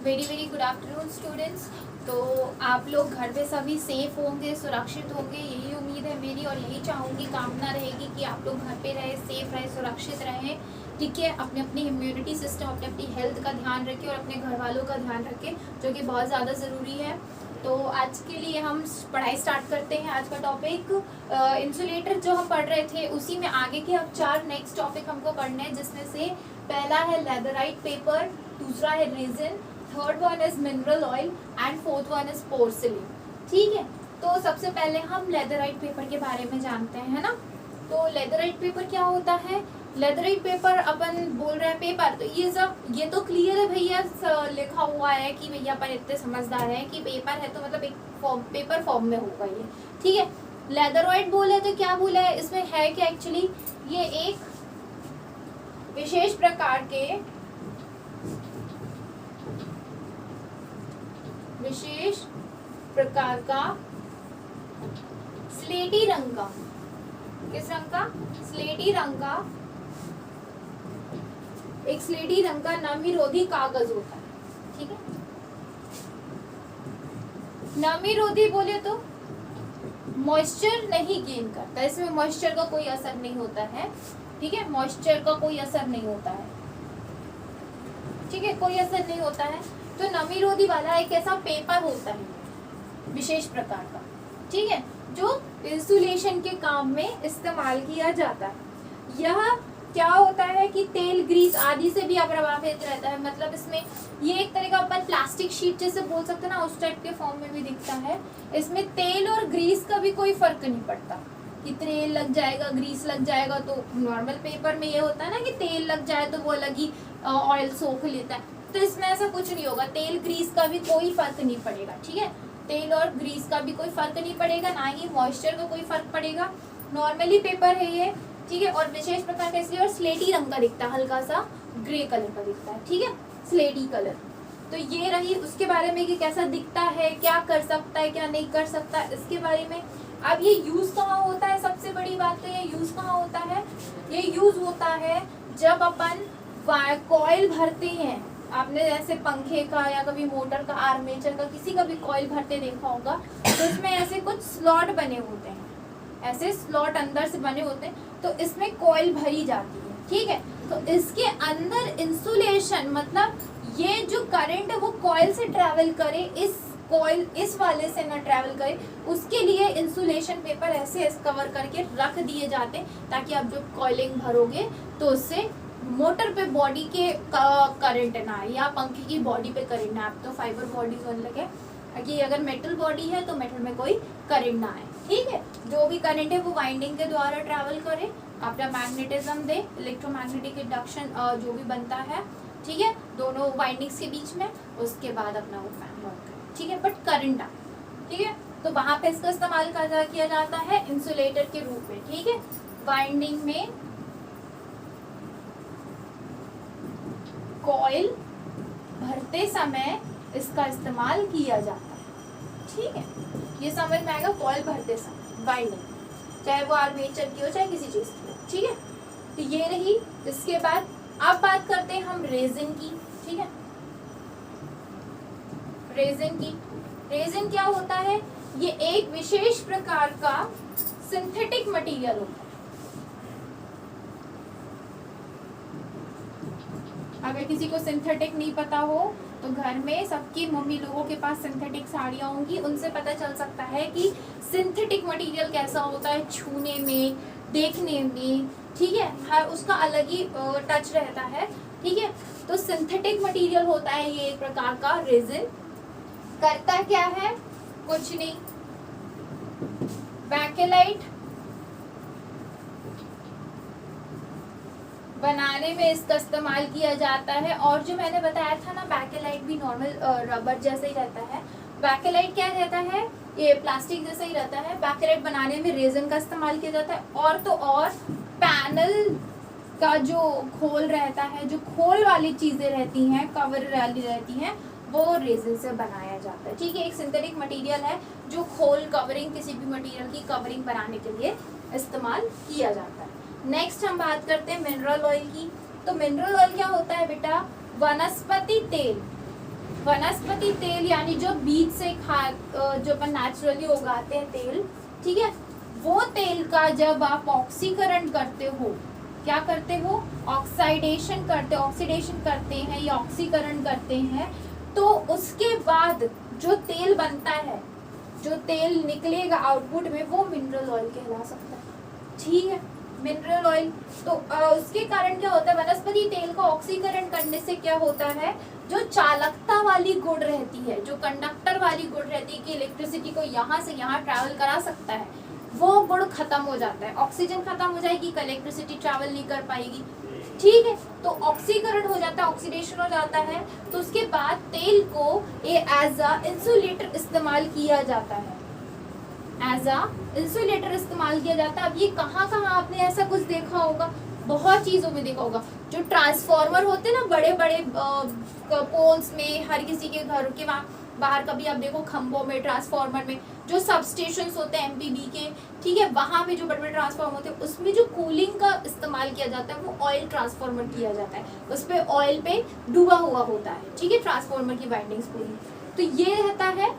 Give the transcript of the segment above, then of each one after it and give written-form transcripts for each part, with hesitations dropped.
Very very good afternoon students. तो आप लोग घर पे सभी सेफ होंगे, सुरक्षित होंगे, यही उम्मीद है मेरी और यही चाहूँगी, कामना रहेगी कि आप लोग घर पे रहे, सेफ रहे, सुरक्षित रहें। ठीक है, अपने अपनी इम्यूनिटी सिस्टम, अपने अपनी हेल्थ का ध्यान रखें और अपने घर वालों का ध्यान रखें, जो कि बहुत ज़्यादा ज़रूरी है। तो आज के लिए हम पढ़ाई स्टार्ट करते हैं। आज का टॉपिक इंसुलेटर जो हम पढ़ रहे थे उसी में आगे के अब 4 नेक्स्ट टॉपिक हमको पढ़ने हैं, जिसमें से पहला है लेदराइट पेपर, दूसरा है resin, third one is mineral oil and fourth one is porcelain. ठीक है, तो सबसे पहले हम लेदराइट पेपर के बारे में जानते हैं, है ना। तो लेदराइट पेपर क्या होता है? लेदराइट पेपर अपन बोल रहे हैं पेपर, तो ये तो क्लियर है भैया, लिखा हुआ है कि भैया अपन इतने समझदार हैं कि पेपर है तो मतलब एक पेपर फॉर्म में होगा ये। ठीक है, लेदराइट बोले तो क्या बोला है इसमें, है क्या एक्चुअली, ये एक विशेष प्रकार का स्लेटी रंग का, किस रंग का? स्लेटी रंग का, एक स्लेटी रंग का नमीरोधी कागज होता है। ठीक है, नमीरोधी बोले तो मॉइस्चर नहीं गेन करता, इसमें मॉइस्चर का कोई असर नहीं होता है। ठीक है, मॉइस्चर का कोई असर नहीं होता है। ठीक है, कोई असर नहीं होता है। तो नमीरोधी वाला एक ऐसा पेपर होता है विशेष प्रकार का, ठीक है, जो इंसुलेशन के काम में इस्तेमाल किया जाता है। यह क्या होता है कि तेल, ग्रीस आदि से भी अप्रभावित रहता है। मतलब इसमें ये एक तरह का अपन प्लास्टिक शीट जैसे बोल सकते हैं ना, उस टाइप के फॉर्म में भी दिखता है। इसमें तेल और ग्रीस का भी कोई फर्क नहीं पड़ता कि तेल लग जाएगा, ग्रीस लग जाएगा। तो नॉर्मल पेपर में ये होता है ना कि तेल लग जाए तो वो अलग ही ऑयल सोख लेता है, तो इसमें ऐसा कुछ नहीं होगा। तेल ग्रीस का भी कोई फर्क नहीं पड़ेगा। ठीक है, तेल और ग्रीस का भी कोई फर्क नहीं पड़ेगा, ना ही मॉइस्चर का कोई फर्क पड़ेगा। नॉर्मली पेपर है ये, ठीक है, और विशेष प्रकार का इसलिए और स्लेटी रंग का दिखता है, हल्का सा ग्रे कलर का दिखता है। ठीक है, स्लेटी कलर। तो ये रही उसके बारे में कि कैसा दिखता है, क्या कर सकता है, क्या नहीं कर सकता, इसके बारे में। अब ये यूज कहाँ होता है? सबसे बड़ी बात तो ये यूज कहाँ होता है? ये यूज होता है जब अपन कॉइल भरते हैं। आपने जैसे पंखे का या कभी मोटर का, आर्मेचर का, किसी का भी कॉइल भरते देखा होगा, तो इसमें ऐसे कुछ स्लॉट बने होते हैं, ऐसे स्लॉट अंदर से बने होते हैं, तो इसमें कॉइल भरी जाती है। ठीक है, तो इसके अंदर इंसुलेशन, मतलब ये जो करंट है वो कॉइल से ट्रेवल करे, इस कॉइल इस वाले से ना ट्रेवल करे, उसके लिए इंसुलेशन पेपर ऐसे कवर करके रख दिए जाते हैं, ताकि आप जब कॉइलिंग भरोगे तो उससे मोटर पे बॉडी के करंट ना आए या पंखे की बॉडी पे करंट ना आए। तो फाइबर बॉडीज होने लगे कि अगर मेटल बॉडी है तो मेटल में कोई करंट ना आए। ठीक है, जो भी करंट है वो वाइंडिंग के द्वारा ट्रैवल करे, अपना मैग्नेटिज्म दे, इलेक्ट्रोमैग्नेटिक इंडक्शन जो भी बनता है, ठीक है, दोनों वाइंडिंग्स के बीच में, उसके बाद अपना वो फैन वर्क करे। ठीक है, बट करंट आए। ठीक है, तो वहां पे इसका इस्तेमाल किया जाता है इंसुलेटर के रूप में। ठीक है, वाइंडिंग में कॉइल भरते समय इसका इस्तेमाल किया जाता है। ठीक है, ये समझ में आएगा, कॉइल भरते समय वाइंडिंग, चाहे वो आर्मेचर की हो चाहे किसी चीज की हो। ठीक है, तो ये रही। इसके बाद अब बात करते हैं हम रेजिन की। ठीक है, रेजिन क्या होता है? ये एक विशेष प्रकार का सिंथेटिक मटेरियल होता है। अगर किसी को सिंथेटिक नहीं पता हो तो घर में सबकी मम्मी लोगों के पास सिंथेटिक साड़ियाँ होंगी, उनसे पता चल सकता है कि सिंथेटिक मटेरियल कैसा होता है छूने में, देखने में। ठीक है, हर उसका अलग ही टच रहता है। ठीक है, तो सिंथेटिक मटेरियल होता है ये एक प्रकार का रेजिन। करता क्या है? कुछ नहीं, बैकेलाइट बनाने में इसका इस्तेमाल किया जाता है। और जो मैंने बताया था ना, बैकेलाइट भी नॉर्मल रबर जैसा ही रहता है। बैकेलाइट क्या रहता है? ये प्लास्टिक जैसा ही रहता है। बैकेलाइट बनाने में रेजिन का इस्तेमाल किया जाता है। और तो और पैनल का जो खोल रहता है, जो खोल वाली चीजें रहती हैं, कवर वाली रहती हैं, वो रेजिन से बनाया जाता है। ठीक है, एक सिंथेटिक मटेरियल है जो खोल कवरिंग, किसी भी मटेरियल की कवरिंग बनाने के लिए इस्तेमाल किया जाता है। नेक्स्ट हम बात करते हैं मिनरल ऑयल की। तो मिनरल ऑयल क्या होता है बेटा? वनस्पति तेल। वनस्पति तेल यानी जो बीज से जो अपन नेचुरली उगाते हैं तेल, ठीक है, वो तेल का जब आप ऑक्सीकरण करते हो, क्या करते हो, ऑक्सीडेशन करते हैं या ऑक्सीकरण करते हैं, तो उसके बाद जो तेल बनता है, जो तेल निकलेगा आउटपुट में, वो मिनरल ऑयल कहला सकता है, ठीक है, मिनरल ऑयल। तो उसके कारण क्या होता है, वनस्पति तेल का ऑक्सीकरण करने से क्या होता है, जो चालकता वाली गुण रहती है, जो कंडक्टर वाली गुण रहती है कि इलेक्ट्रिसिटी को यहाँ से यहाँ ट्रैवल करा सकता है, वो गुण खत्म हो जाता है। ऑक्सीजन खत्म हो जाएगी, इलेक्ट्रिसिटी ट्रैवल नहीं कर पाएगी, ठीक है, तो ऑक्सीकरण हो जाता है, ऑक्सीडेशन हो जाता है। तो उसके बाद तेल को एज अ इंसुलेटर इस्तेमाल किया जाता है, एज अ इंसुलेटर इस्तेमाल किया जाता है। अब ये कहाँ कहाँ आपने ऐसा कुछ देखा होगा, बहुत चीजों में देखा होगा। जो ट्रांसफॉर्मर होते हैं ना बड़े बड़े पोल्स में, हर किसी के घर के वहाँ बाहर कभी आप देखो खंभों में, ट्रांसफॉर्मर में, जो सब स्टेशन होते हैं एमपीबी के, ठीक है, वहाँ पे जो बड़े बड़े ट्रांसफॉर्मर होते हैं, उसमें जो कूलिंग का इस्तेमाल किया जाता है वो ऑयल ट्रांसफॉर्मर किया जाता है, उस पर ऑयल पे डूबा हुआ होता है, ठीक है, ट्रांसफॉर्मर की वाइंडिंग्स पूरी। तो ये रहता है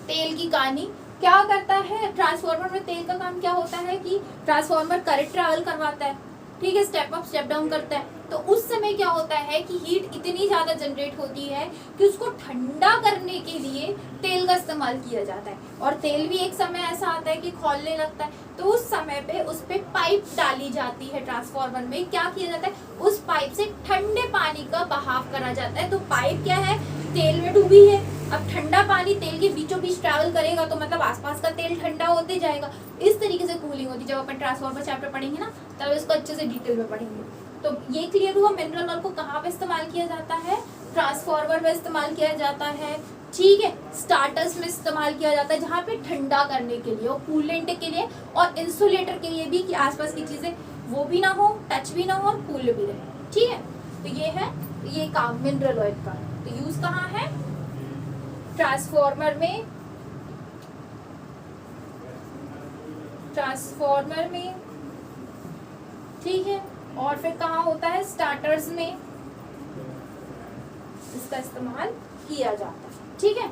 तेल की कहानी। क्या करता है ट्रांसफॉर्मर में, तेल का काम क्या होता है कि ट्रांसफॉर्मर करंट ट्रैवल करवाता है, ठीक है, स्टेप अप स्टेप डाउन करता है। तो उस समय क्या होता है कि हीट इतनी ज्यादा जनरेट होती है कि उसको ठंडा करने के लिए तेल का इस्तेमाल किया जाता है। और तेल भी एक समय ऐसा आता है कि खौलने लगता है, तो उस समय पे उस पे पाइप डाली जाती है ट्रांसफॉर्मर में। क्या किया जाता है, उस पाइप से ठंडे पानी का बहाव करा जाता है। तो पाइप क्या है, तेल में डूबी है, अब ठंडा पानी तेल के बीचों बीच ट्रैवल करेगा, तो मतलब आसपास का तेल ठंडा होते जाएगा। इस तरीके से कूलिंग होती है। जब अपन ट्रांसफॉर्मर चैप्टर पढ़ेंगे ना, तब इसको अच्छे से डिटेल में पढ़ेंगे। तो ये क्लियर हुआ, मिनरल ऑयल को कहाँ पे इस्तेमाल किया जाता है, ट्रांसफॉर्मर में इस्तेमाल किया जाता है, ठीक है, स्टार्टर्स में इस्तेमाल किया जाता है, जहाँ पे ठंडा करने के लिए और कूलेंट के लिए और इंसुलेटर के लिए भी, कि आसपास की चीजें वो भी ना हो, टच भी ना हो और कूल भी रहे, ठीक है। तो ये है ये काम मिनरल ऑयल का। तो यूज कहाँ है, ट्रांसफॉर्मर में, ठीक है, और फिर कहाँ होता है, स्टार्टर्स में इसका इस्तेमाल किया जाता है, ठीक है।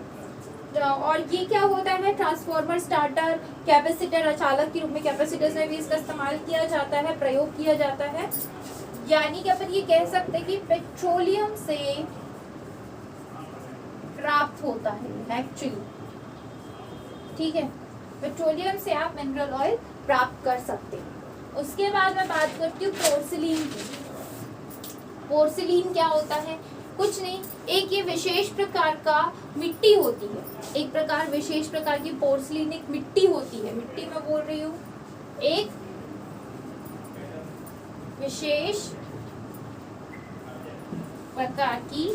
और ये क्या होता है, ट्रांसफॉर्मर, स्टार्टर, कैपेसिटर, अचालक के रूप में कैपेसिटर्स में भी इसका इस्तेमाल किया जाता है, प्रयोग किया जाता है। यानी कि अपन ये कह सकते हैं कि पेट्रोलियम से प्राप्त होता है एक्चुअली, ठीक है, पेट्रोलियम से आप मिनरल ऑयल प्राप्त कर सकते हैं। उसके बाद मैं बात करती हूँ पोर्सिलीन की। पोर्सिलीन क्या होता है, कुछ नहीं, एक ये विशेष प्रकार का मिट्टी होती है, एक प्रकार विशेष प्रकार की पोर्सिलीन एक मिट्टी होती है, मिट्टी में बोल रही हूँ, एक विशेष प्रकार की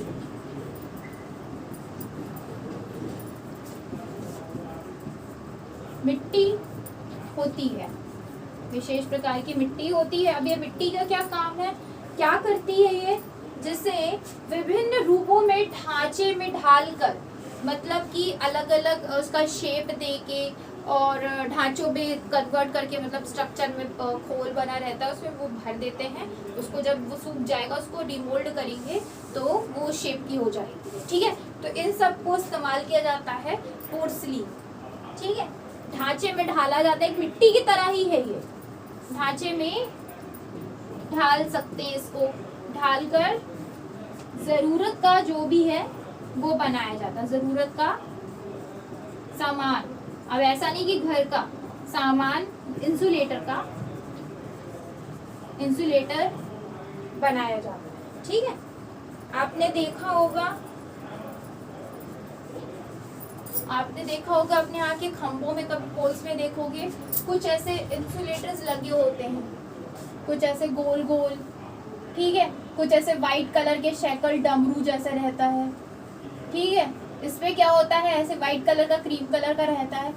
मिट्टी होती है, विशेष प्रकार की मिट्टी होती है। अब ये मिट्टी का क्या काम है, क्या करती है ये, जिसे विभिन्न रूपों में ढांचे में ढालकर, मतलब कि अलग अलग उसका शेप देके और ढांचों में कन्वर्ट करके, मतलब स्ट्रक्चर में खोल बना रहता है उसमें वो भर देते हैं, उसको जब वो सूख जाएगा उसको डिमोल्ड करेंगे तो वो शेप की हो जाएगी, ठीक है। तो इन सब को इस्तेमाल किया जाता है पोर्सिलीन, ठीक है, ढांचे में ढाला जाता है, एक मिट्टी की तरह ही है ये, ढांचे में ढाल सकते हैं, इसको ढालकर जरूरत का जो भी है वो बनाया जाता है, जरूरत का सामान। अब ऐसा नहीं कि घर का सामान, इंसुलेटर का इंसुलेटर बनाया जाता है, ठीक है। आपने देखा होगा अपने यहाँ के खंभों में, कभी पोल्स में देखोगे कुछ ऐसे इंसुलेटर्स लगे होते हैं, कुछ ऐसे गोल गोल, ठीक है, कुछ ऐसे वाइट कलर के शैकल डमरू जैसे रहता है, ठीक है। इस पे क्या होता है, ऐसे वाइट कलर का, क्रीम कलर का रहता है,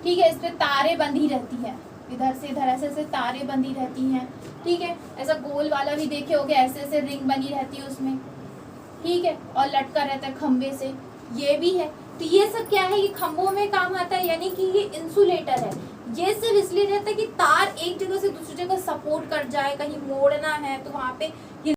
ठीक है, इस पे तारे बंधी रहती है, इधर से इधर ऐसे ऐसे तारे बंधी रहती हैं, ठीक है। ऐसा गोल वाला भी देखे होगे, ऐसे ऐसे रिंग बनी रहती है उसमें, ठीक है, और लटका रहता है खंबे से, ये भी है। तो ये सब क्या है, ये खंभों में काम आता है, यानी कि ये इंसुलेटर है। ये सिर्फ इसलिए रहता है कि तार एक जगह से दूसरी जगह सपोर्ट कर जाए, कहीं मोड़ना है तो वहाँ पे